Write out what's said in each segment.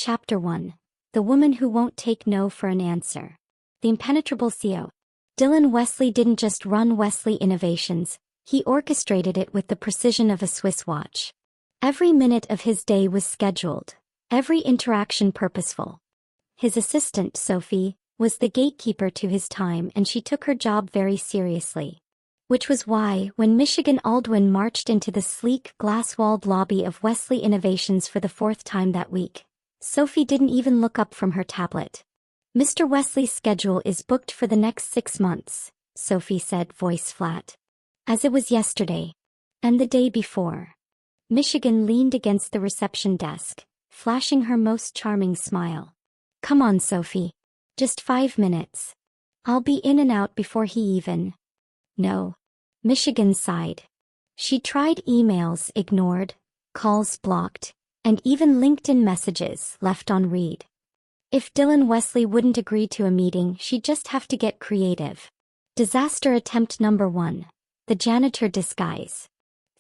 Chapter 1. The Woman Who Won't Take No for an Answer. The Impenetrable CEO. Dylan Wesley didn't just run Wesley Innovations, he orchestrated it with the precision of a Swiss watch. Every minute of his day was scheduled, every interaction purposeful. His assistant, Sophie, was the gatekeeper to his time, and she took her job very seriously. Which was why, when Mich Aldwin marched into the sleek, glass-walled lobby of Wesley Innovations for the fourth time that week, Sophie didn't even look up from her tablet. "Mr. Wesley's schedule is booked for the next 6 months, Sophie said, voice flat. As it was yesterday. And the day before. Michigan leaned against the reception desk, flashing her most charming smile. "Come on, Sophie. Just 5 minutes. I'll be in and out before he even..." "No." Michigan sighed. She tried emails ignored, calls blocked, and even LinkedIn messages left on read. If Dylan Wesley wouldn't agree to a meeting, she'd just have to get creative. Disaster attempt number 1. The janitor disguise.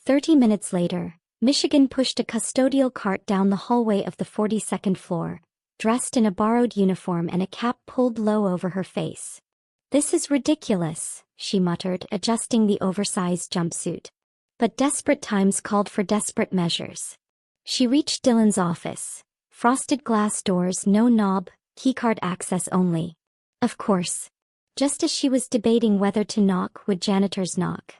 30 minutes later, Michigan pushed a custodial cart down the hallway of the 42nd floor, dressed in a borrowed uniform and a cap pulled low over her face. "This is ridiculous," she muttered, adjusting the oversized jumpsuit. But desperate times called for desperate measures. She reached Dylan's office. Frosted glass doors, no knob, keycard access only. Of course. Just as she was debating whether to knock, would janitors knock?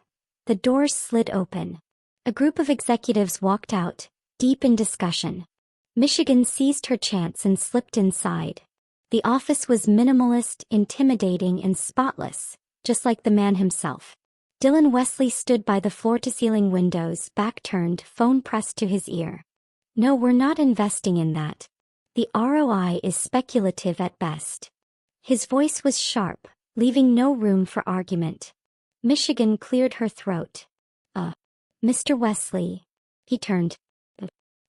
The doors slid open. A group of executives walked out, deep in discussion. Michigan seized her chance and slipped inside. The office was minimalist, intimidating, and spotless, just like the man himself. Dylan Wesley stood by the floor-to-ceiling windows, back turned, phone pressed to his ear. "No, we're not investing in that. The ROI is speculative at best." His voice was sharp, leaving no room for argument. Michigan cleared her throat. Mr. Wesley." He turned.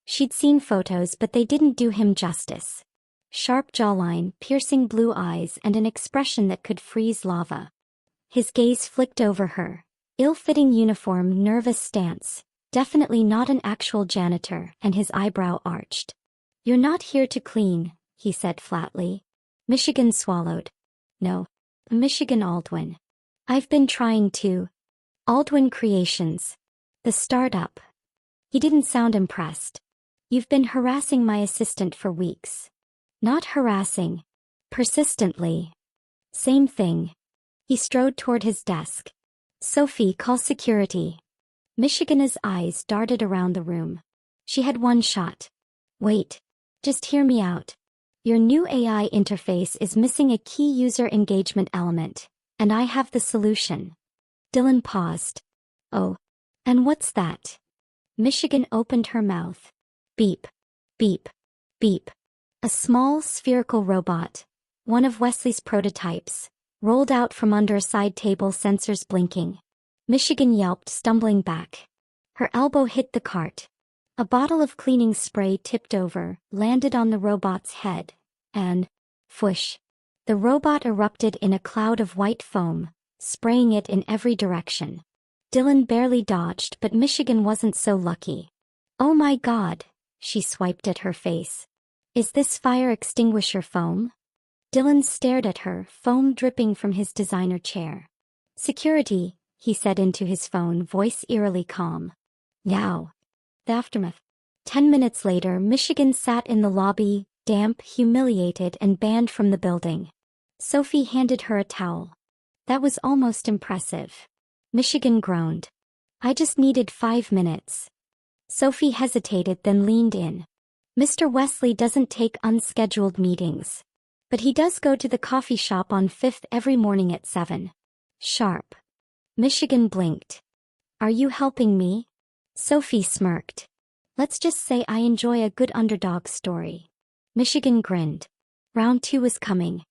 She'd seen photos, but they didn't do him justice. Sharp jawline, piercing blue eyes, and an expression that could freeze lava. His gaze flicked over her. Ill-fitting uniform, nervous stance. Definitely not an actual janitor, and his eyebrow arched. "You're not here to clean," he said flatly. Michigan swallowed. "No. Mich Aldwin. I've been trying to." "Aldwin Creations. The startup." He didn't sound impressed. "You've been harassing my assistant for weeks." "Not harassing. Persistently." "Same thing." He strode toward his desk. "Sophie, call security." Michigan's eyes darted around the room. She had one shot. "Wait. Just hear me out. Your new AI interface is missing a key user engagement element, and I have the solution." Dylan paused. "Oh. And what's that?" Michigan opened her mouth. Beep. Beep. Beep. A small, spherical robot, one of Wesley's prototypes, rolled out from under a side table, sensors blinking. Michigan yelped, stumbling back. Her elbow hit the cart. A bottle of cleaning spray tipped over, landed on the robot's head, and, whoosh. The robot erupted in a cloud of white foam, spraying it in every direction. Dylan barely dodged, but Michigan wasn't so lucky. "Oh my God," she swiped at her face. "Is this fire extinguisher foam?" Dylan stared at her, foam dripping from his designer chair. "Security," he said into his phone, voice eerily calm. "Now." The aftermath. 10 minutes later, Michigan sat in the lobby, damp, humiliated, and banned from the building. Sophie handed her a towel. "That was almost impressive." Michigan groaned. "I just needed 5 minutes." Sophie hesitated, then leaned in. "Mr. Wesley doesn't take unscheduled meetings. But he does go to the coffee shop on 5th every morning at 7. Sharp." Michigan blinked. "Are you helping me?" Sophie smirked. "Let's just say I enjoy a good underdog story." Michigan grinned. Round 2 was coming.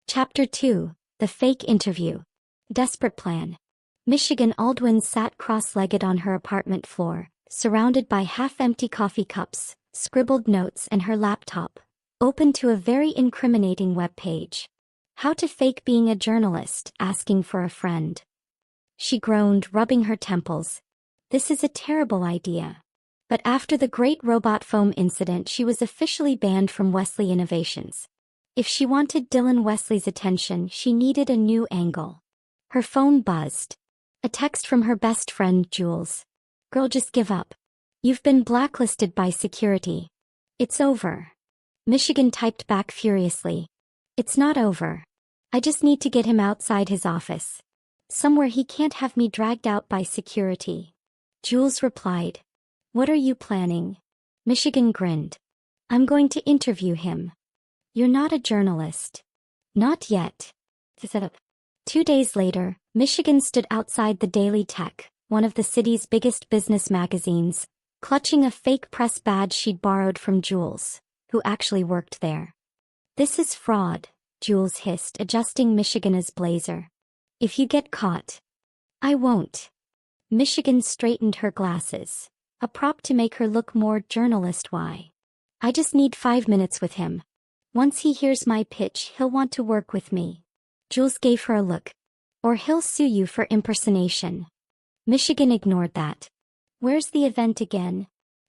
Chapter 2. The Fake Interview. Desperate Plan. Michigan Aldwin sat cross-legged on her apartment floor, surrounded by half-empty coffee cups, scribbled notes, and her laptop, open to a very incriminating web page. "How to fake being a journalist, asking for a friend." She groaned, rubbing her temples. "This is a terrible idea." But after the Great Robot Foam incident, she was officially banned from Wesley Innovations. If she wanted Dylan Wesley's attention, she needed a new angle. Her phone buzzed. A text from her best friend, Jules. "Girl, just give up. You've been blacklisted by security. It's over." Michigan typed back furiously. "It's not over. I just need to get him outside his office. Somewhere he can't have me dragged out by security." Jules replied, "What are you planning?" Michigan grinned. "I'm going to interview him." "You're not a journalist." "Not yet." 2 days later, Michigan stood outside the Daily Tech, one of the city's biggest business magazines, clutching a fake press badge she'd borrowed from Jules, who actually worked there. "This is fraud," Jules hissed, adjusting Michigan's blazer. "If you get caught." "I won't." Michigan straightened her glasses, a prop to make her look more journalist-y. "I just need 5 minutes with him. Once he hears my pitch, he'll want to work with me." Jules gave her a look. "Or he'll sue you for impersonation." Michigan ignored that. "Where's the event again?"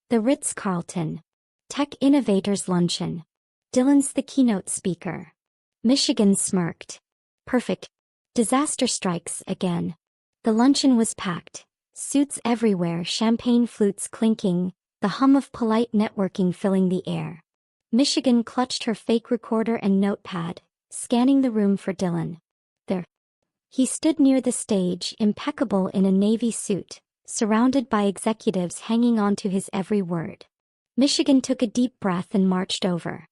"The Ritz-Carlton. Tech Innovators Luncheon. Dylan's the keynote speaker." Michigan smirked. "Perfect. Disaster strikes again." The luncheon was packed. Suits everywhere, champagne flutes clinking, the hum of polite networking filling the air. Michigan clutched her fake recorder and notepad, scanning the room for Dylan. There. He stood near the stage, impeccable in a navy suit, surrounded by executives hanging on to his every word. Michigan took a deep breath and marched over.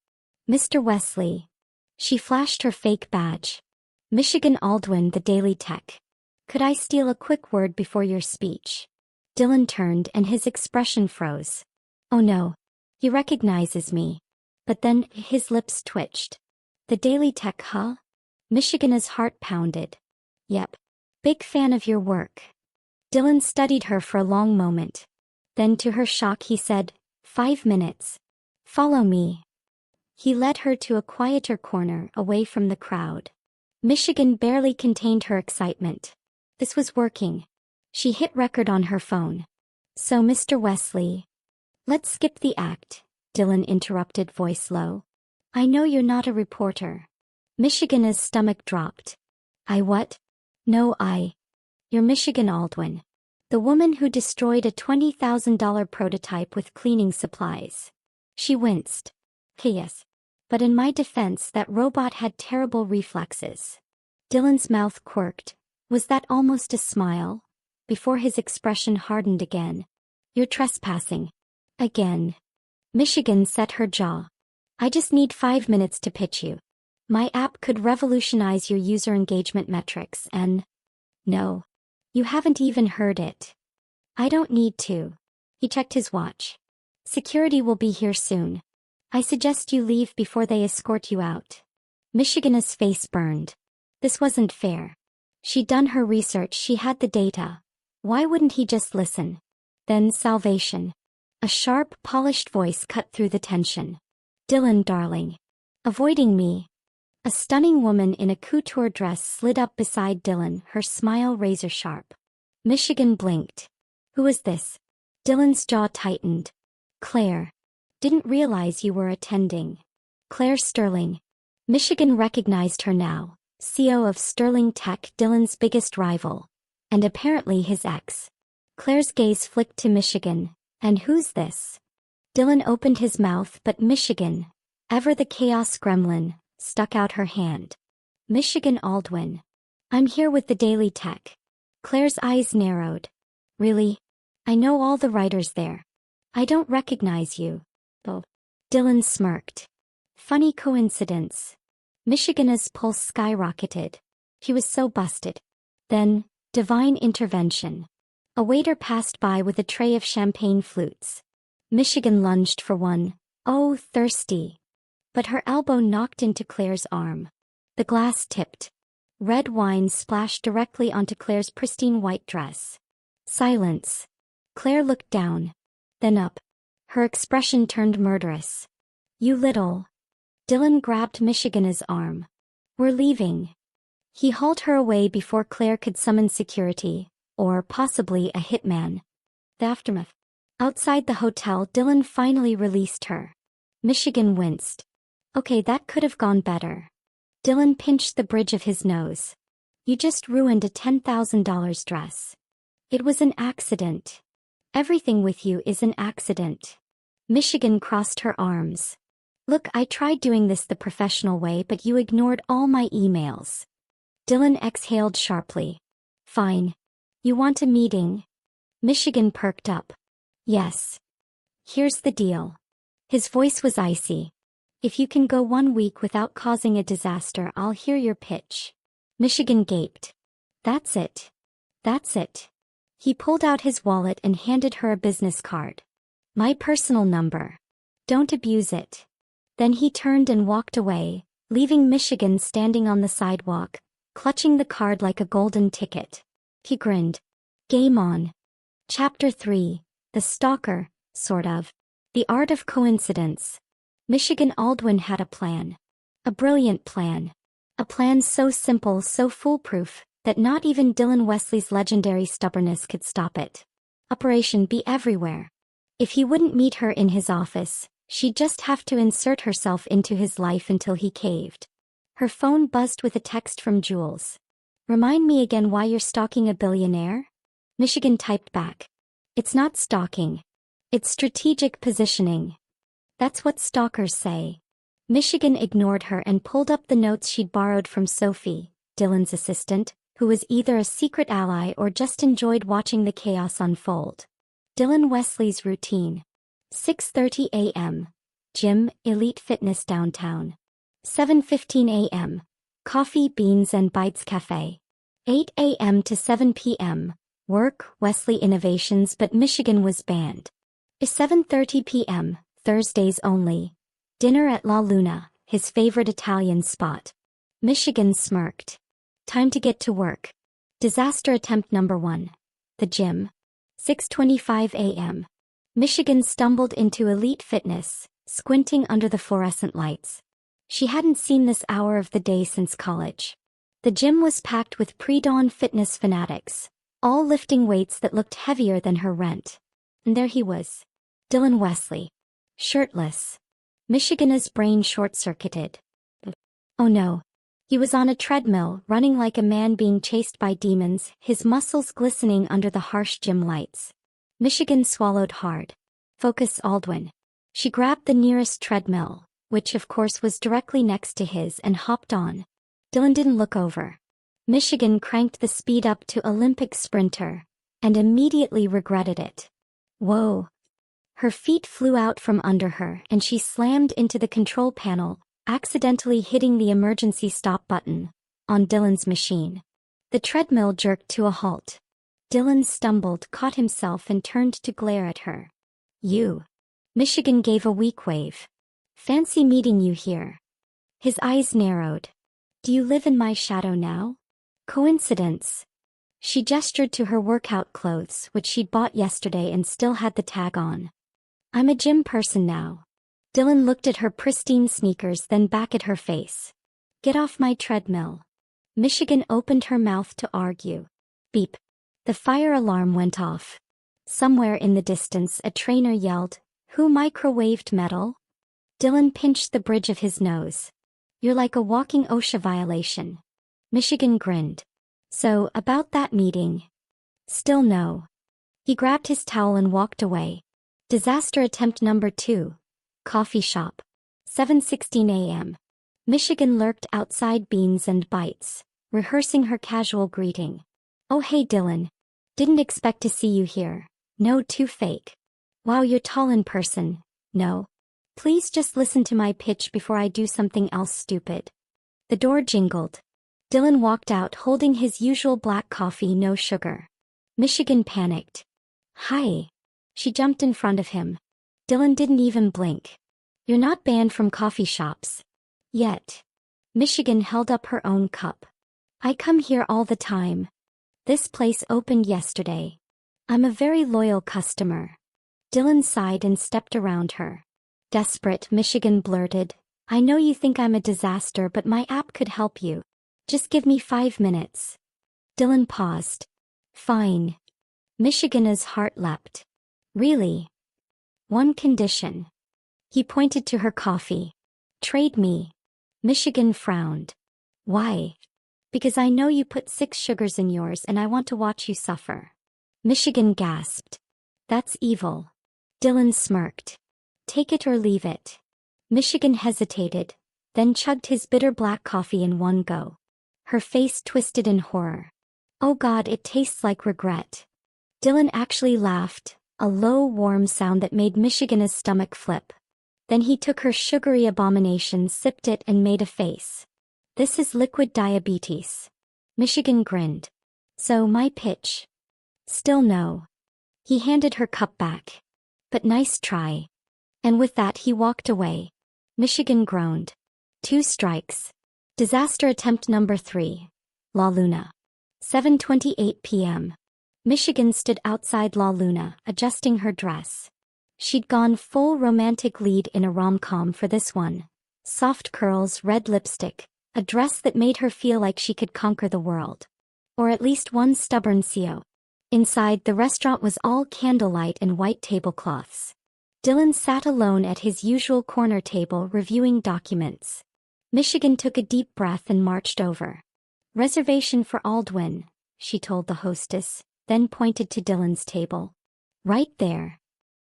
"Mr. Wesley." She flashed her fake badge. "Mich Aldwin, the Daily Tech. Could I steal a quick word before your speech?" Dylan turned and his expression froze. "Oh no. He recognizes me." But then, his lips twitched. "The Daily Tech, huh?" Michigan's heart pounded. "Yep. Big fan of your work." Dylan studied her for a long moment. Then to her shock he said, 5 minutes. "Follow me." He led her to a quieter corner away from the crowd. Michigan barely contained her excitement. This was working. She hit record on her phone. "So Mr. Wesley." "Let's skip the act," Dylan interrupted, voice low. "I know you're not a reporter." Michigan's stomach dropped. "I what?" "No, You're Mich Aldwin. The woman who destroyed a $20,000 prototype with cleaning supplies." She winced. "Yes. But in my defense, that robot had terrible reflexes." Dylan's mouth quirked. Was that almost a smile? Before his expression hardened again. "You're trespassing." "Again." Michigan set her jaw. "I just need 5 minutes to pitch you. My app could revolutionize your user engagement metrics and..." "No. You haven't even heard it." "I don't need to." He checked his watch. "Security will be here soon. I suggest you leave before they escort you out." Michigan's face burned. This wasn't fair. She'd done her research, she had the data. Why wouldn't he just listen? Then salvation. A sharp, polished voice cut through the tension. "Dylan, darling. Avoiding me." A stunning woman in a couture dress slid up beside Dylan, her smile razor sharp. Michigan blinked. "Who is this?" Dylan's jaw tightened. "Claire. Didn't realize you were attending." "Claire Sterling." Michigan recognized her now. CEO of Sterling Tech, Dylan's biggest rival. And apparently his ex. Claire's gaze flicked to Michigan. "And who's this?" Dylan opened his mouth, but Michigan, ever the chaos gremlin, stuck out her hand. "Mich Aldwin. I'm here with the Daily Tech." Claire's eyes narrowed. "Really? I know all the writers there. I don't recognize you." "Oh." Dylan smirked. "Funny coincidence." Michigan's pulse skyrocketed. He was so busted. Then, divine intervention. A waiter passed by with a tray of champagne flutes. Michigan lunged for one. Oh, thirsty. But her elbow knocked into Claire's arm. The glass tipped. Red wine splashed directly onto Claire's pristine white dress. Silence. Claire looked down. Then up. Her expression turned murderous. "You little..." Dylan grabbed Michigan's arm. "We're leaving." He hauled her away before Claire could summon security, or possibly a hitman. The aftermath. Outside the hotel, Dylan finally released her. Michigan winced. Okay, that could have gone better. Dylan pinched the bridge of his nose. You just ruined a $10,000 dress. It was an accident. Everything with you is an accident. Michigan crossed her arms. Look, I tried doing this the professional way, but you ignored all my emails. Dylan exhaled sharply. Fine. You want a meeting? Michigan perked up. Yes. Here's the deal. His voice was icy. If you can go 1 week without causing a disaster, I'll hear your pitch. Michigan gaped. That's it. That's it. He pulled out his wallet and handed her a business card. My personal number. Don't abuse it. Then he turned and walked away, leaving Michigan standing on the sidewalk, clutching the card like a golden ticket. He grinned. Game on. Chapter 3. The Stalker, sort of. The Art of Coincidence. Mich Aldwin had a plan. A brilliant plan. A plan so simple, so foolproof, that not even Dylan Wesley's legendary stubbornness could stop it. Operation Be Everywhere. If he wouldn't meet her in his office, she'd just have to insert herself into his life until he caved. Her phone buzzed with a text from Jules. Remind me again why you're stalking a billionaire? Michigan typed back. It's not stalking. It's strategic positioning. That's what stalkers say. Michigan ignored her and pulled up the notes she'd borrowed from Sophie, Dylan's assistant, who was either a secret ally or just enjoyed watching the chaos unfold. Dylan Wesley's routine. 6:30 a.m. Gym, Elite Fitness downtown. 7:15 a.m. Coffee, Beans and Bites Cafe. 8 a.m. to 7 p.m. Work, Wesley Innovations, but Michigan was banned. 7:30 p.m. Thursdays only. Dinner at La Luna, his favorite Italian spot. Michigan smirked. Time to get to work. Disaster attempt number 1. The gym. 6:25 a.m. Michigan stumbled into Elite Fitness, squinting under the fluorescent lights. She hadn't seen this hour of the day since college. The gym was packed with pre-dawn fitness fanatics, all lifting weights that looked heavier than her rent. And there he was. Dylan Wesley. Shirtless. Michigan's brain short-circuited. Oh no. He was on a treadmill, running like a man being chased by demons, his muscles glistening under the harsh gym lights. Michigan swallowed hard. Focus, Aldwin. She grabbed the nearest treadmill, which of course was directly next to his, and hopped on. Dylan didn't look over. Michigan cranked the speed up to Olympic sprinter, and immediately regretted it. Whoa. Her feet flew out from under her and she slammed into the control panel, accidentally hitting the emergency stop button on Dylan's machine. The treadmill jerked to a halt. Dylan stumbled, caught himself and turned to glare at her. You. Michigan gave a weak wave. Fancy meeting you here. His eyes narrowed. Do you live in my shadow now? Coincidence. She gestured to her workout clothes, which she'd bought yesterday and still had the tag on. I'm a gym person now. Dylan looked at her pristine sneakers, then back at her face. Get off my treadmill. Michigan opened her mouth to argue. Beep. The fire alarm went off. Somewhere in the distance a trainer yelled, Who microwaved metal? Dylan pinched the bridge of his nose. You're like a walking OSHA violation. Michigan grinned. So, about that meeting? Still no. He grabbed his towel and walked away. Disaster attempt number 2. Coffee shop. 7:16 a.m. Michigan lurked outside Beans and Bites, rehearsing her casual greeting. Oh hey Dylan. Didn't expect to see you here. No, too fake. Wow, you're tall in person. No. Please just listen to my pitch before I do something else stupid. The door jingled. Dylan walked out holding his usual black coffee, no sugar. Michigan panicked. Hi. She jumped in front of him. Dylan didn't even blink. You're not banned from coffee shops. Yet. Michigan held up her own cup. I come here all the time. This place opened yesterday. I'm a very loyal customer. Dylan sighed and stepped around her. Desperate, Michigan blurted. I know you think I'm a disaster, but my app could help you. Just give me 5 minutes. Dylan paused. Fine. Michigan's heart leapt. Really? One condition. He pointed to her coffee. Trade me. Michigan frowned. Why? Because I know you put 6 sugars in yours and I want to watch you suffer. Michigan gasped. That's evil. Dylan smirked. Take it or leave it. Michigan hesitated, then chugged his bitter black coffee in one go. Her face twisted in horror. Oh God, it tastes like regret. Dylan actually laughed, a low, warm sound that made Michigan's stomach flip. Then he took her sugary abomination, sipped it and made a face. This is liquid diabetes. Michigan grinned. So my pitch? Still no. He handed her cup back. But nice try. And with that he walked away. Michigan groaned. 2 strikes. Disaster attempt number 3. La Luna. 7:28 p.m. Michigan stood outside La Luna, adjusting her dress. She'd gone full romantic lead in a rom-com for this one. Soft curls, red lipstick, a dress that made her feel like she could conquer the world. Or at least one stubborn CEO. Inside, the restaurant was all candlelight and white tablecloths. Dylan sat alone at his usual corner table reviewing documents. Michigan took a deep breath and marched over. Reservation for Aldwin, she told the hostess, then pointed to Dylan's table. Right there.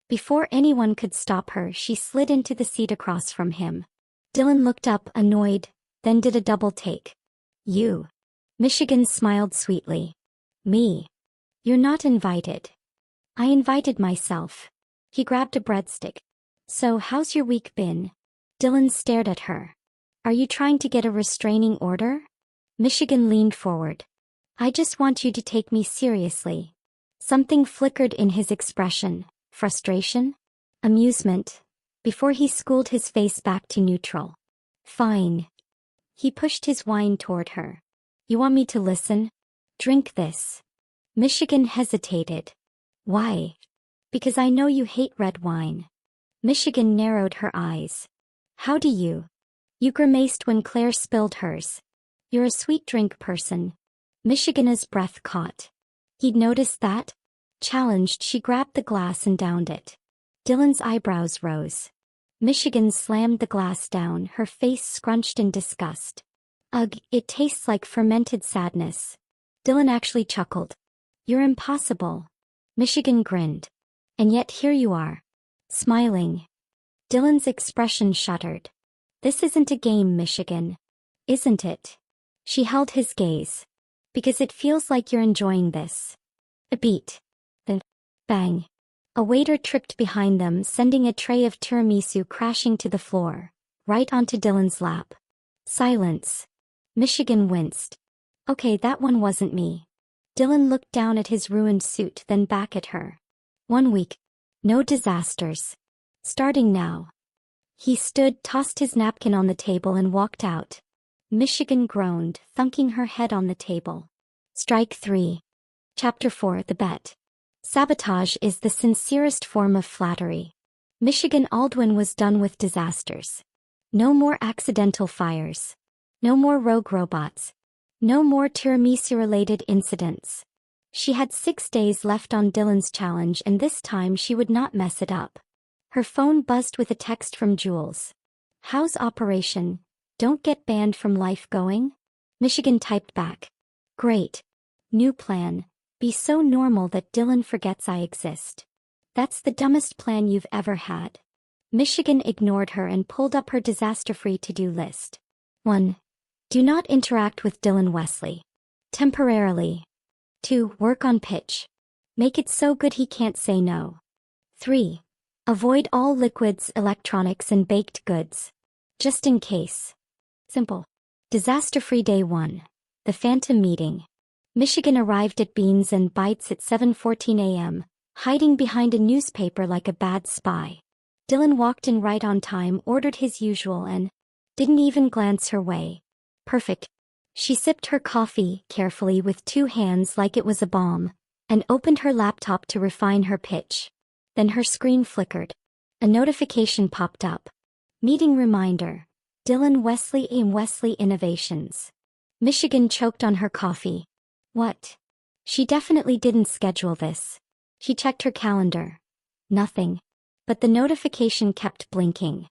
Before anyone could stop her, she slid into the seat across from him. Dylan looked up, annoyed, then did a double take. You. Michigan smiled sweetly. Me. You're not invited. I invited myself. He grabbed a breadstick. So how's your week been? Dylan stared at her. Are you trying to get a restraining order? Michigan leaned forward. I just want you to take me seriously. Something flickered in his expression. Frustration? Amusement? Before he schooled his face back to neutral. Fine. He pushed his wine toward her. You want me to listen? Drink this. Michigan hesitated. Why? Because I know you hate red wine. Michigan narrowed her eyes. How do you? You grimaced when Claire spilled hers. You're a sweet drink person. Michigan's breath caught. He'd noticed that? Challenged, she grabbed the glass and downed it. Dylan's eyebrows rose. Michigan slammed the glass down, her face scrunched in disgust. Ugh, it tastes like fermented sadness. Dylan actually chuckled. You're impossible. Michigan grinned. And yet here you are. Smiling. Dylan's expression shuddered. This isn't a game, Michigan. Isn't it? She held his gaze. Because it feels like you're enjoying this. A beat. Then, bang. A waiter tripped behind them, sending a tray of tiramisu crashing to the floor, right onto Dylan's lap. Silence. Michigan winced. Okay, that one wasn't me. Dylan looked down at his ruined suit, then back at her. 1 week. No disasters. Starting now. He stood, tossed his napkin on the table and walked out. Michigan groaned, thunking her head on the table. Strike 3. Chapter 4. The Bet. Sabotage is the sincerest form of flattery. Michigan Aldwin was done with disasters. No more accidental fires. No more rogue robots. No more tiramisu-related incidents. She had 6 days left on Dylan's challenge, and this time she would not mess it up. Her phone buzzed with a text from Jules. How's operation? Don't get banned from life going? Michigan typed back. Great. New plan. Be so normal that Dylan forgets I exist. That's the dumbest plan you've ever had. Michigan ignored her and pulled up her disaster-free to-do list. 1. Do not interact with Dylan Wesley. Temporarily. 2. Work on pitch. Make it so good he can't say no. 3. Avoid all liquids, electronics and baked goods. Just in case. Simple. Disaster-free day 1. The Phantom Meeting. Michigan arrived at Beans and Bites at 7:14 a.m., hiding behind a newspaper like a bad spy. Dylan walked in right on time, ordered his usual and didn't even glance her way. Perfect. She sipped her coffee carefully with 2 hands like it was a bomb, and opened her laptop to refine her pitch. Then her screen flickered. A notification popped up. Meeting reminder. Dylan Wesley and Wesley Innovations. Michigan choked on her coffee. What? She definitely didn't schedule this. She checked her calendar. Nothing. But the notification kept blinking.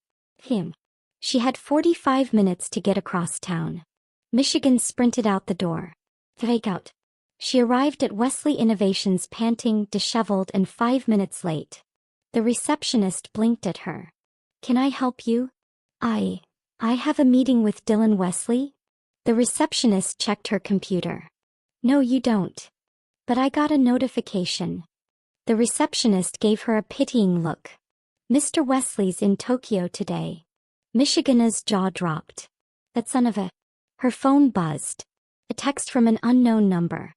She had 45 minutes to get across town. Michigan sprinted out the door. Fake out. She arrived at Wesley Innovations panting, disheveled, and 5 minutes late. The receptionist blinked at her. Can I help you? I have a meeting with Dylan Wesley. The receptionist checked her computer. No, you don't. But I got a notification. The receptionist gave her a pitying look. Mr. Wesley's in Tokyo today. Michigan's jaw dropped. That son of a... Her phone buzzed. A text from an unknown number.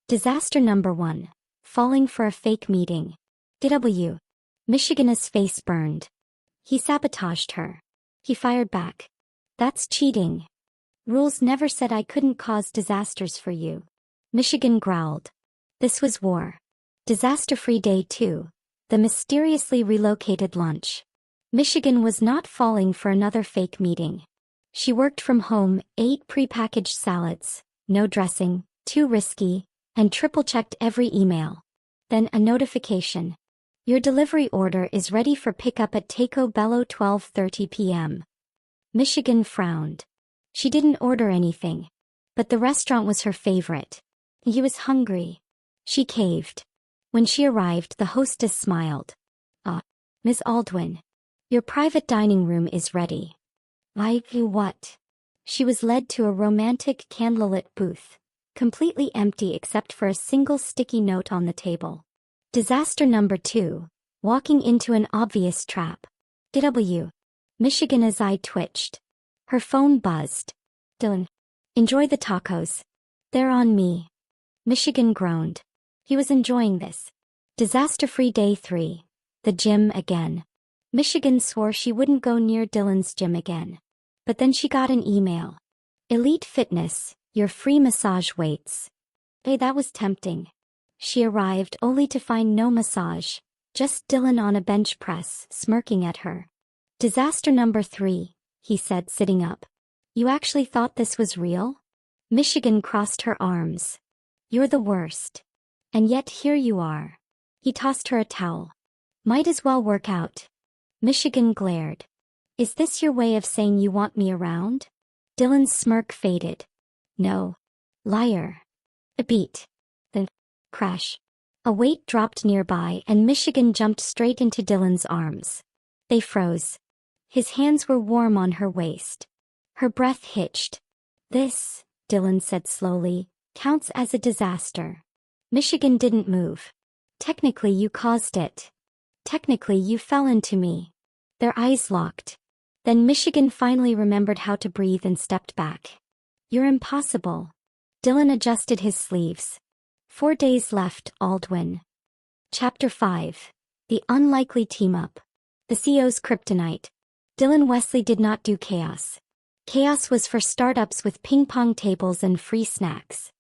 Disaster number 1. Falling for a fake meeting. DW. Michigan's face burned. He sabotaged her. He fired back. That's cheating. Rules never said I couldn't cause disasters for you. Michigan growled. This was war. Disaster-free day 2. The mysteriously relocated lunch. Michigan was not falling for another fake meeting. She worked from home, ate prepackaged salads, no dressing, too risky, and triple-checked every email. Then a notification. Your delivery order is ready for pickup at Taco Bell 12:30 p.m. Michigan frowned. She didn't order anything. But the restaurant was her favorite. He was hungry. She caved. When she arrived, the hostess smiled. Miss Aldwin. Your private dining room is ready. Why, what? She was led to a romantic candlelit booth, completely empty except for a single sticky note on the table. Disaster number 2. Walking into an obvious trap. DW. Michigan's eye twitched. Her phone buzzed. Dylan. Enjoy the tacos. They're on me. Michigan groaned. He was enjoying this. Disaster-free day 3. The gym again. Michigan swore she wouldn't go near Dylan's gym again. But then she got an email. Elite Fitness, your free massage waits. Hey, that was tempting. She arrived only to find no massage, just Dylan on a bench press, smirking at her. Disaster number 3, he said, sitting up. You actually thought this was real? Michigan crossed her arms. You're the worst. And yet here you are. He tossed her a towel. Might as well work out. Michigan glared. Is this your way of saying you want me around? Dylan's smirk faded. No. Liar. A beat. Then, crash. A weight dropped nearby and Michigan jumped straight into Dylan's arms. They froze. His hands were warm on her waist. Her breath hitched. This, Dylan said slowly, counts as a disaster. Michigan didn't move. Technically you caused it. Technically you fell into me. Their eyes locked. Then Michigan finally remembered how to breathe and stepped back. You're impossible. Dylan adjusted his sleeves. 4 days left, Aldwin. Chapter 5. The Unlikely Team-Up. The CEO's Kryptonite. Dylan Wesley did not do chaos. Chaos was for startups with ping-pong tables and free snacks.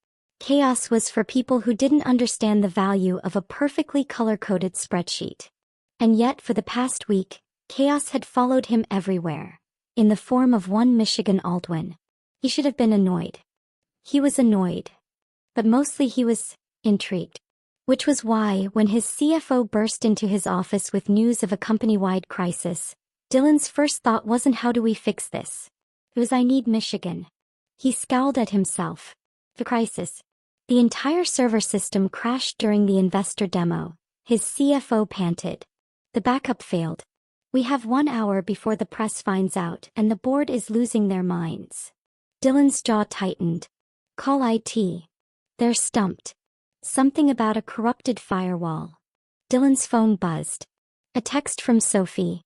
Chaos was for people who didn't understand the value of a perfectly color-coded spreadsheet. And yet for the past week, chaos had followed him everywhere, in the form of one Michigan Aldwin. He should have been annoyed. He was annoyed. But mostly he was intrigued. Which was why, when his CFO burst into his office with news of a company-wide crisis, Dylan's first thought wasn't how do we fix this? It was I need Michigan. He scowled at himself. The crisis. The entire server system crashed during the investor demo. His CFO panted. The backup failed. We have 1 hour before the press finds out and the board is losing their minds. Dylan's jaw tightened. Call IT. They're stumped. Something about a corrupted firewall. Dylan's phone buzzed. A text from Sophie.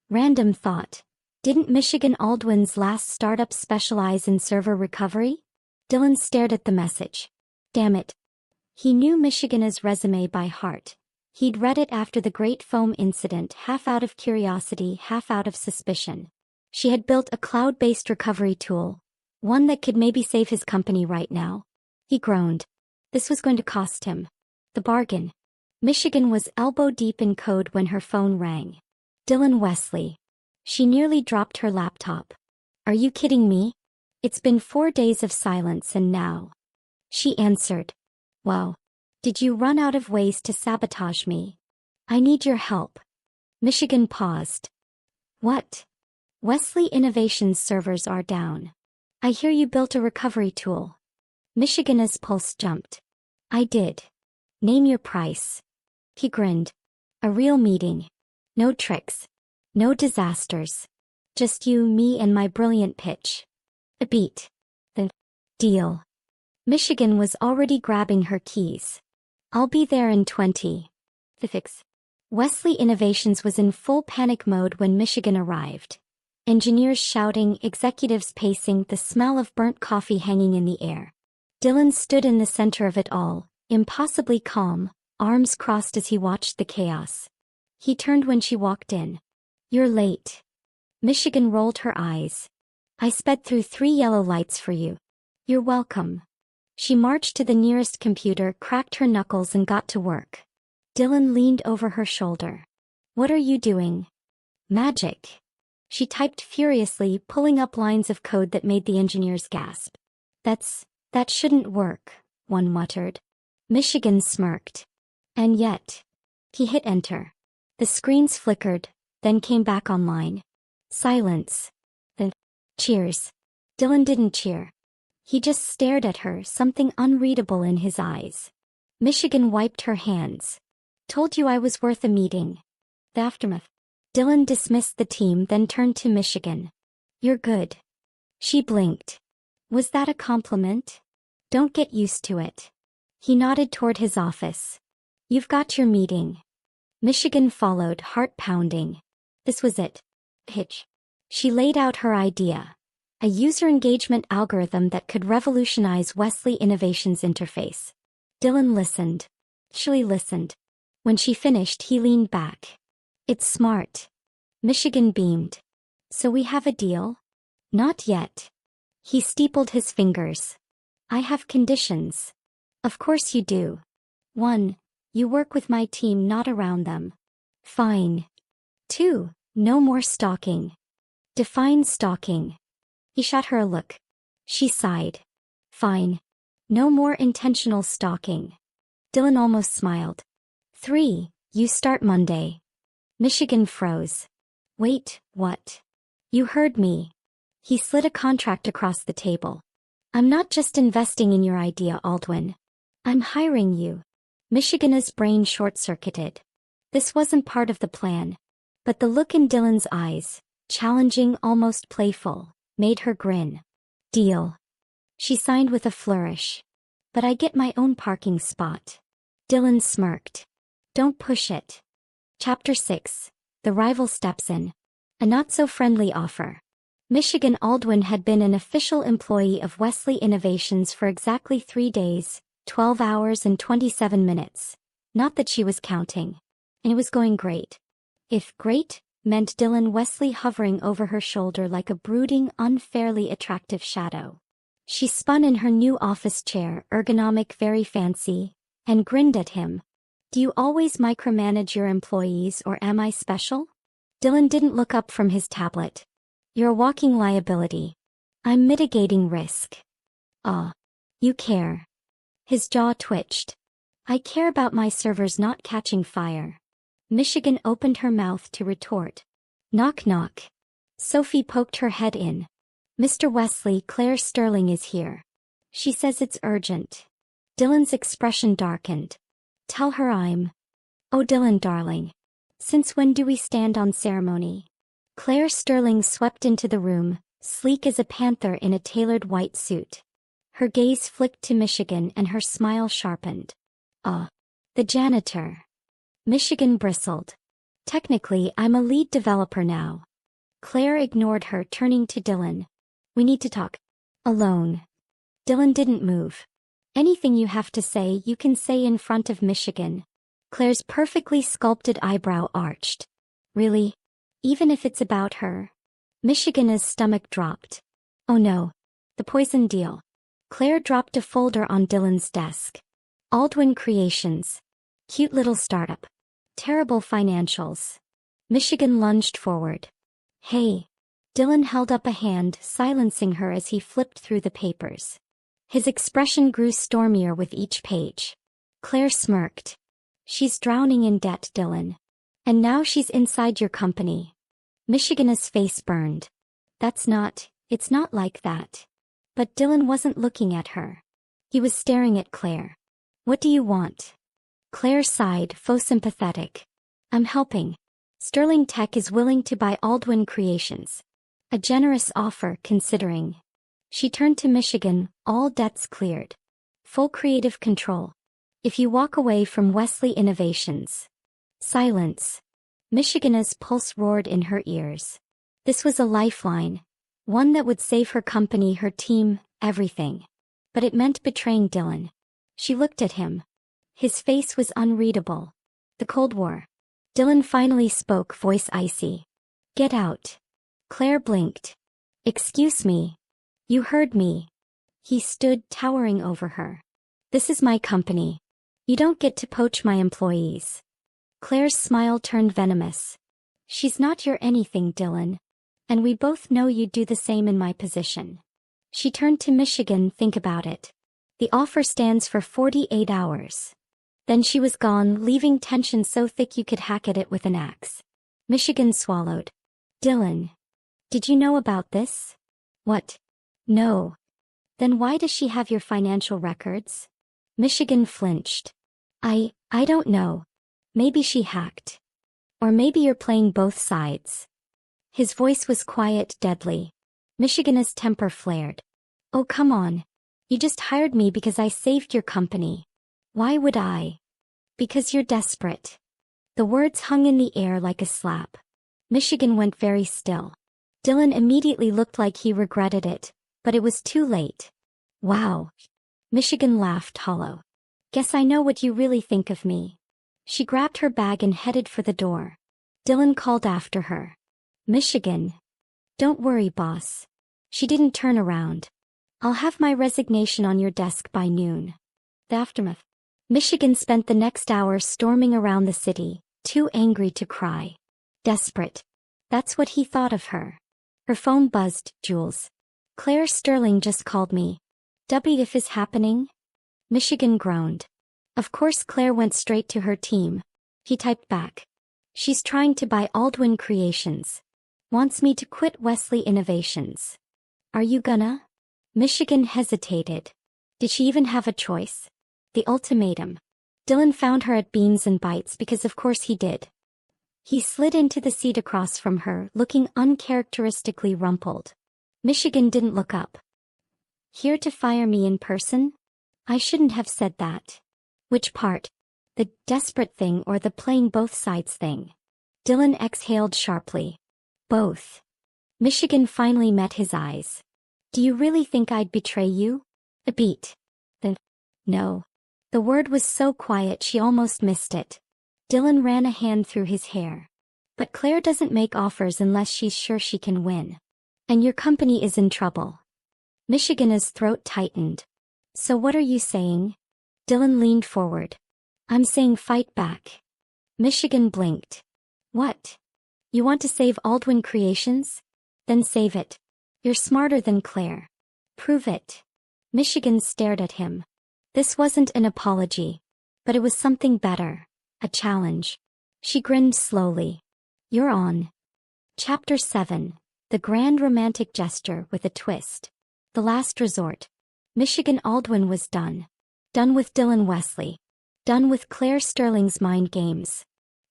Random thought. Didn't Michigan Aldwin's last startup specialize in server recovery? Dylan stared at the message. Damn it. He knew Michigan's resume by heart. He'd read it after the Great Foam incident, half out of curiosity, half out of suspicion. She had built a cloud-based recovery tool, one that could maybe save his company right now. He groaned. This was going to cost him. The bargain. Michigan was elbow-deep in code when her phone rang. Dylan Wesley. She nearly dropped her laptop. Are you kidding me? It's been 4 days of silence and now. She answered. Wow. Did you run out of ways to sabotage me? I need your help, Michigan paused. What? Wesley Innovations servers are down. I hear you built a recovery tool. Michigan's pulse jumped. I did. Name your price. He grinned. A real meeting. No tricks. No disasters. Just you, me, and my brilliant pitch. A beat. The deal. Michigan was already grabbing her keys. I'll be there in 20. The fix. Wesley Innovations was in full panic mode when Michigan arrived. Engineers shouting, executives pacing, the smell of burnt coffee hanging in the air. Dylan stood in the center of it all, impossibly calm, arms crossed as he watched the chaos. He turned when she walked in. You're late. Michigan rolled her eyes. I sped through 3 yellow lights for you. You're welcome. She marched to the nearest computer, cracked her knuckles and got to work. Dylan leaned over her shoulder. What are you doing? Magic. She typed furiously, pulling up lines of code that made the engineers gasp. That shouldn't work, one muttered. Michigan smirked. And yet. He hit enter. The screens flickered, then came back online. Silence. The cheers. Dylan didn't cheer. He just stared at her, something unreadable in his eyes. Michigan wiped her hands. Told you I was worth a meeting. The aftermath. Dylan dismissed the team, then turned to Michigan. You're good. She blinked. Was that a compliment? Don't get used to it. He nodded toward his office. You've got your meeting. Michigan followed, heart pounding. This was it. Pitch. She laid out her idea. A user engagement algorithm that could revolutionize Wesley Innovations' interface. Dylan listened. She listened. When she finished, he leaned back. It's smart. Michigan beamed. So we have a deal? Not yet. He steepled his fingers. I have conditions. Of course you do. 1. You work with my team, not around them. Fine. 2. No more stalking. Define stalking. He shot her a look. She sighed. Fine. No more intentional stalking. Dylan almost smiled. 3. You start Monday. Michigan froze. Wait, what? You heard me. He slid a contract across the table. I'm not just investing in your idea, Aldwin. I'm hiring you. Michigan's brain short-circuited. This wasn't part of the plan. But the look in Dylan's eyes, challenging, almost playful, made her grin. Deal. She signed with a flourish. But I get my own parking spot. Dylan smirked. Don't push it. Chapter 6. The rival steps in. A not-so-friendly offer. Mich Aldwin had been an official employee of Wesley Innovations for exactly 3 days, 12 hours and 27 minutes. Not that she was counting. And it was going great. If great meant Dylan Wesley hovering over her shoulder like a brooding, unfairly attractive shadow. She spun in her new office chair, ergonomic, very fancy, and grinned at him. Do you always micromanage your employees, or am I special? Dylan didn't look up from his tablet. You're a walking liability. I'm mitigating risk. You care. His jaw twitched. I care about my servers not catching fire. Michigan opened her mouth to retort. Knock knock. Sophie poked her head in. Mr. Wesley, Claire Sterling is here. She says it's urgent. Dylan's expression darkened. Tell her I'm. Oh, Dylan darling. Since when do we stand on ceremony? Claire Sterling swept into the room, sleek as a panther in a tailored white suit. Her gaze flicked to Michigan and her smile sharpened. The janitor. Michigan bristled. Technically, I'm a lead developer now. Claire ignored her, turning to Dylan. We need to talk. Alone. Dylan didn't move. Anything you have to say, you can say in front of Michigan. Claire's perfectly sculpted eyebrow arched. Really? Even if it's about her? Michigan's stomach dropped. Oh no. The poison deal. Claire dropped a folder on Dylan's desk. Aldwin Creations. Cute little startup. Terrible financials. Michigan lunged forward. Hey. Dylan held up a hand, silencing her as he flipped through the papers. His expression grew stormier with each page. Claire smirked. She's drowning in debt, Dylan. And now she's inside your company. Michigan's face burned. It's not like that. But Dylan wasn't looking at her. He was staring at Claire. What do you want? Claire sighed, faux sympathetic. I'm helping. Sterling Tech is willing to buy Aldwin Creations. A generous offer, considering. She turned to Michigan, all debts cleared. Full creative control. If you walk away from Wesley Innovations. Silence. Michigan's pulse roared in her ears. This was a lifeline. One that would save her company, her team, everything. But it meant betraying Dylan. She looked at him. His face was unreadable. The Cold War. Dylan finally spoke, voice icy. Get out. Claire blinked. Excuse me. You heard me. He stood towering over her. This is my company. You don't get to poach my employees. Claire's smile turned venomous. She's not your anything, Dylan. And we both know you'd do the same in my position. She turned to Michigan, think about it. The offer stands for 48 hours. Then she was gone, leaving tension so thick you could hack at it with an axe. Michigan swallowed. Dylan. Did you know about this? What? No. Then why does she have your financial records? Michigan flinched. I don't know. Maybe she hacked. Or maybe you're playing both sides. His voice was quiet, deadly. Michigan's temper flared. Oh, come on. You just hired me because I saved your company. Why would I? Because you're desperate. The words hung in the air like a slap. Michigan went very still. Dylan immediately looked like he regretted it, but it was too late. Wow. Michigan laughed hollow. Guess I know what you really think of me. She grabbed her bag and headed for the door. Dylan called after her. Michigan. Don't worry, boss. She didn't turn around. I'll have my resignation on your desk by noon. The aftermath. Michigan spent the next hour storming around the city, too angry to cry. Desperate. That's what he thought of her. Her phone buzzed. Jules. Claire Sterling just called me. WTF is happening? Michigan groaned. Of course Claire went straight to her team. He typed back. She's trying to buy Aldwin Creations. Wants me to quit Wesley Innovations. Are you gonna? Michigan hesitated. Did she even have a choice? The ultimatum. Dylan found her at Beans and Bites because of course he did. He slid into the seat across from her, looking uncharacteristically rumpled. Michigan didn't look up. Here to fire me in person? I shouldn't have said that. Which part? The desperate thing or the playing both sides thing? Dylan exhaled sharply. Both. Michigan finally met his eyes. Do you really think I'd betray you? A beat. No. The word was so quiet she almost missed it. Dylan ran a hand through his hair. But Claire doesn't make offers unless she's sure she can win. And your company is in trouble. Michigan's throat tightened. So what are you saying? Dylan leaned forward. I'm saying fight back. Michigan blinked. What? You want to save Aldwin Creations? Then save it. You're smarter than Claire. Prove it. Michigan stared at him. This wasn't an apology. But it was something better. A challenge. She grinned slowly. You're on. Chapter 7. The Grand Romantic Gesture with a Twist. The Last Resort. Michigan Aldwin was done. Done with Dylan Wesley. Done with Claire Sterling's mind games.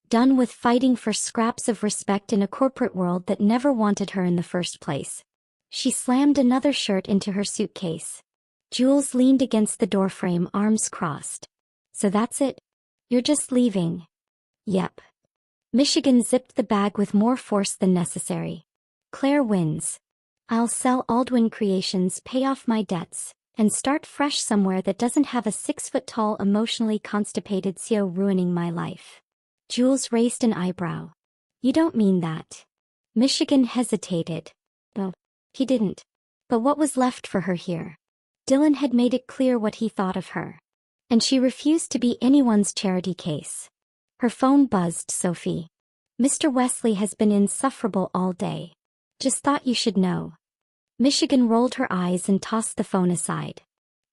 Done with fighting for scraps of respect in a corporate world that never wanted her in the first place. She slammed another shirt into her suitcase. Jules leaned against the doorframe, arms crossed. So that's it? You're just leaving? Yep. Michigan zipped the bag with more force than necessary. Claire wins. I'll sell Aldwin Creations, pay off my debts, and start fresh somewhere that doesn't have a 6-foot-tall emotionally constipated CEO ruining my life. Jules raised an eyebrow. You don't mean that. Michigan hesitated. No, he didn't. But what was left for her here? Dylan had made it clear what he thought of her. And she refused to be anyone's charity case. Her phone buzzed. Sophie. Mr. Wesley has been insufferable all day. Just thought you should know. Michigan rolled her eyes and tossed the phone aside.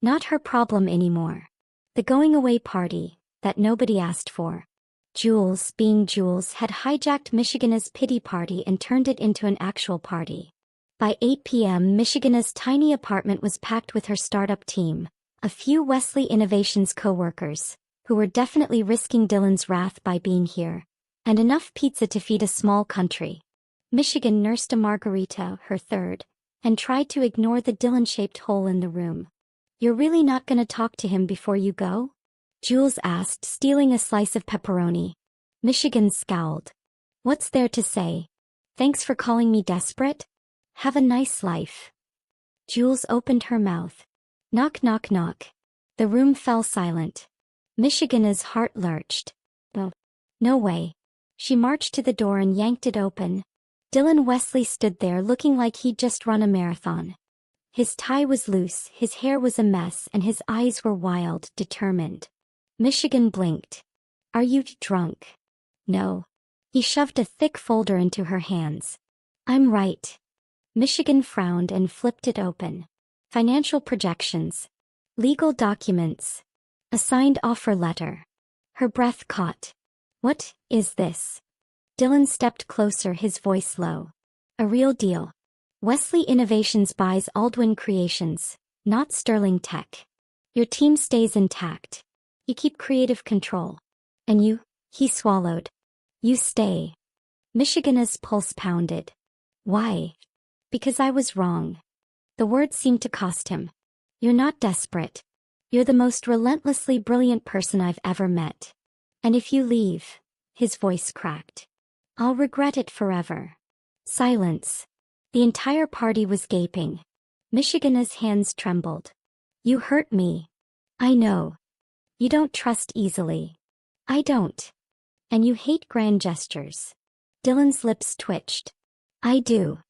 Not her problem anymore. The going away party, that nobody asked for. Jules, being Jules, had hijacked Michigan's pity party and turned it into an actual party. By 8 p.m., Michigan's tiny apartment was packed with her startup team, a few Wesley Innovations co-workers, who were definitely risking Dylan's wrath by being here, and enough pizza to feed a small country. Michigan nursed a margarita, her third, and tried to ignore the Dylan-shaped hole in the room. "You're really not gonna talk to him before you go?" Jules asked, stealing a slice of pepperoni. Michigan scowled. "What's there to say? Thanks for calling me desperate? Have a nice life." Jules opened her mouth. Knock, knock, knock. The room fell silent. Michigan's heart lurched. "Oh, no way." She marched to the door and yanked it open. Dylan Wesley stood there looking like he'd just run a marathon. His tie was loose, his hair was a mess, and his eyes were wild, determined. Michigan blinked. "Are you drunk?" "No." He shoved a thick folder into her hands. "I'm right." Michigan frowned and flipped it open. Financial projections. Legal documents. A signed offer letter. Her breath caught. "What is this?" Dylan stepped closer, his voice low. "A real deal. Wesley Innovations buys Aldwin Creations, not Sterling Tech. Your team stays intact. You keep creative control. And you," he swallowed. "You stay." Michigan's pulse pounded. "Why?" "Because I was wrong." The word seemed to cost him. "You're not desperate. You're the most relentlessly brilliant person I've ever met. And if you leave," his voice cracked, "I'll regret it forever." Silence. The entire party was gaping. Michigan's hands trembled. "You hurt me." "I know. You don't trust easily." "I don't. And you hate grand gestures." Dylan's lips twitched. "I do."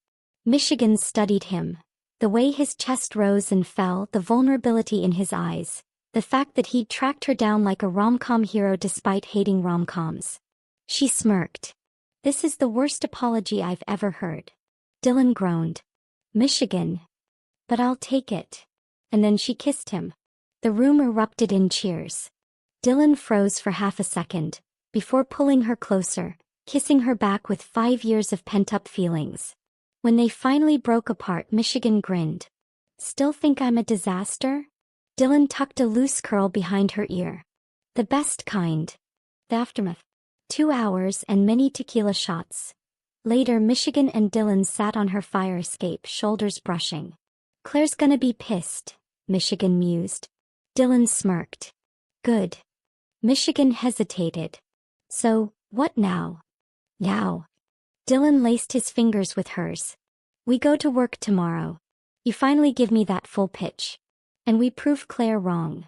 Michigan studied him. The way his chest rose and fell, the vulnerability in his eyes, the fact that he'd tracked her down like a rom-com hero despite hating rom-coms. She smirked. "This is the worst apology I've ever heard." Dylan groaned. "Michigan. But I'll take it." And then she kissed him. The room erupted in cheers. Dylan froze for half a second, before pulling her closer, kissing her back with 5 years of pent-up feelings. When they finally broke apart, Michigan grinned. "Still think I'm a disaster?" Dylan tucked a loose curl behind her ear. "The best kind." The aftermath. 2 hours and many tequila shots. Later, Michigan and Dylan sat on her fire escape, shoulders brushing. "Claire's gonna be pissed," Michigan mused. Dylan smirked. "Good." Michigan hesitated. "So, what now?" "Now." Dylan laced his fingers with hers. "We go to work tomorrow. You finally give me that full pitch. And we prove Claire wrong."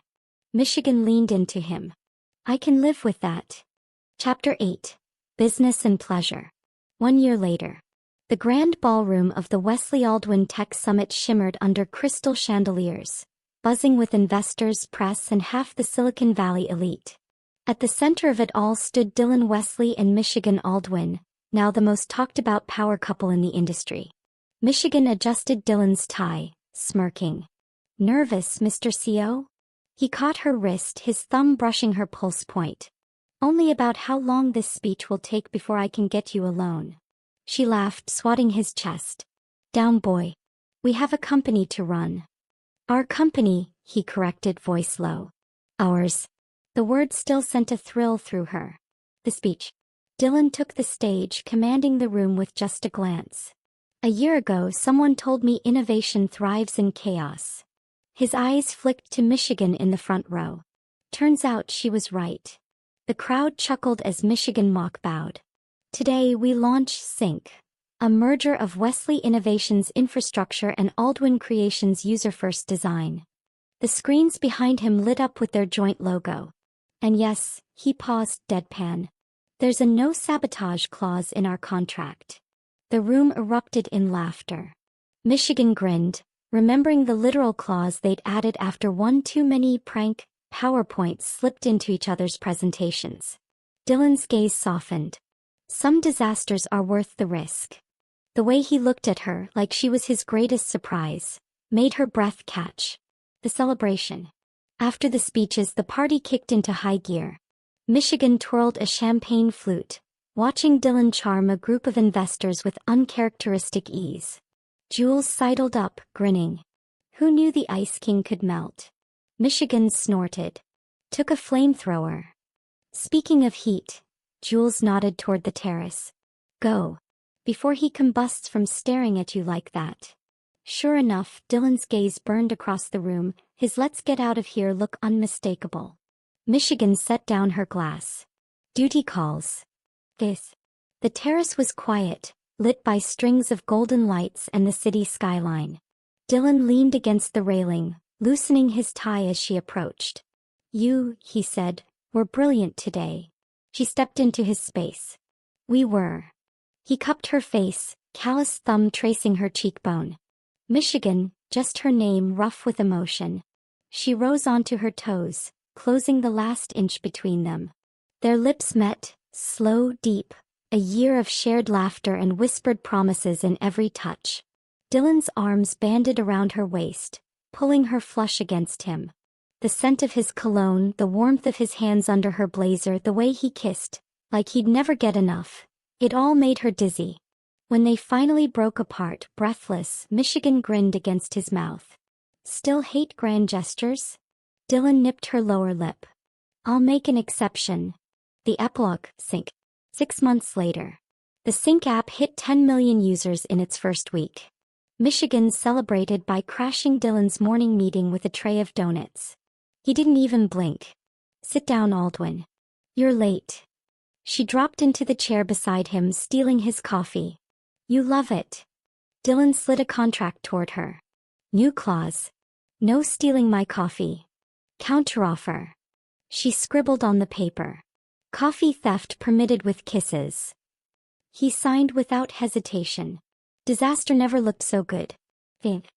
Michigan leaned into him. "I can live with that." Chapter 8. Business and Pleasure. 1 year later. The grand ballroom of the Wesley Aldwin Tech Summit shimmered under crystal chandeliers, buzzing with investors, press, and half the Silicon Valley elite. At the center of it all stood Dylan Wesley and Michigan Aldwin, now the most talked-about power couple in the industry. Michigan adjusted Dylan's tie, smirking. "Nervous, Mr. CO?" He caught her wrist, his thumb brushing her pulse point. "Only about how long this speech will take before I can get you alone." She laughed, swatting his chest. "Down, boy. We have a company to run." "Our company," he corrected, voice low. "Ours." The word still sent a thrill through her. The speech. Dylan took the stage, commanding the room with just a glance. "A year ago, someone told me innovation thrives in chaos." His eyes flicked to Michigan in the front row. Turns out she was right. The crowd chuckled as Michigan mock bowed. "Today we launch Sync, a merger of Wesley Innovations infrastructure and Aldwin Creations user-first design." The screens behind him lit up with their joint logo. "And yes," he paused, deadpan, "there's a no-sabotage clause in our contract." The room erupted in laughter. Michigan grinned, remembering the literal clause they'd added after one too many prank PowerPoints slipped into each other's presentations. Dylan's gaze softened. Some disasters are worth the risk. The way he looked at her, like she was his greatest surprise, made her breath catch. The celebration. After the speeches, the party kicked into high gear. Michigan twirled a champagne flute, watching Dylan charm a group of investors with uncharacteristic ease. Jules sidled up, grinning. Who knew the Ice King could melt? Michigan snorted. Took a flamethrower. Speaking of heat, Jules nodded toward the terrace. Go. Before he combusts from staring at you like that. Sure enough, Dylan's gaze burned across the room, his let's get out of here look unmistakable. Michigan set down her glass. Duty calls. This. The terrace was quiet, lit by strings of golden lights and the city skyline. Dylan leaned against the railing, loosening his tie as she approached. You, he said, were brilliant today. She stepped into his space. We were. He cupped her face, callous thumb tracing her cheekbone. Michigan, just her name rough with emotion. She rose onto her toes, closing the last inch between them. Their lips met, slow, deep, a year of shared laughter and whispered promises in every touch. Dylan's arms banded around her waist, pulling her flush against him. The scent of his cologne, the warmth of his hands under her blazer, the way he kissed, like he'd never get enough. It all made her dizzy. When they finally broke apart, breathless, Michigan grinned against his mouth. Still hate grand gestures? Dylan nipped her lower lip. I'll make an exception. The epilogue, Sync. 6 months later. The Sync app hit 10 million users in its first week. Michigan celebrated by crashing Dylan's morning meeting with a tray of donuts. He didn't even blink. Sit down, Aldwin. You're late. She dropped into the chair beside him, stealing his coffee. You love it. Dylan slid a contract toward her. New clause. No stealing my coffee. Counteroffer. She scribbled on the paper. Coffee theft permitted with kisses. He signed without hesitation. Disaster never looked so good. Think.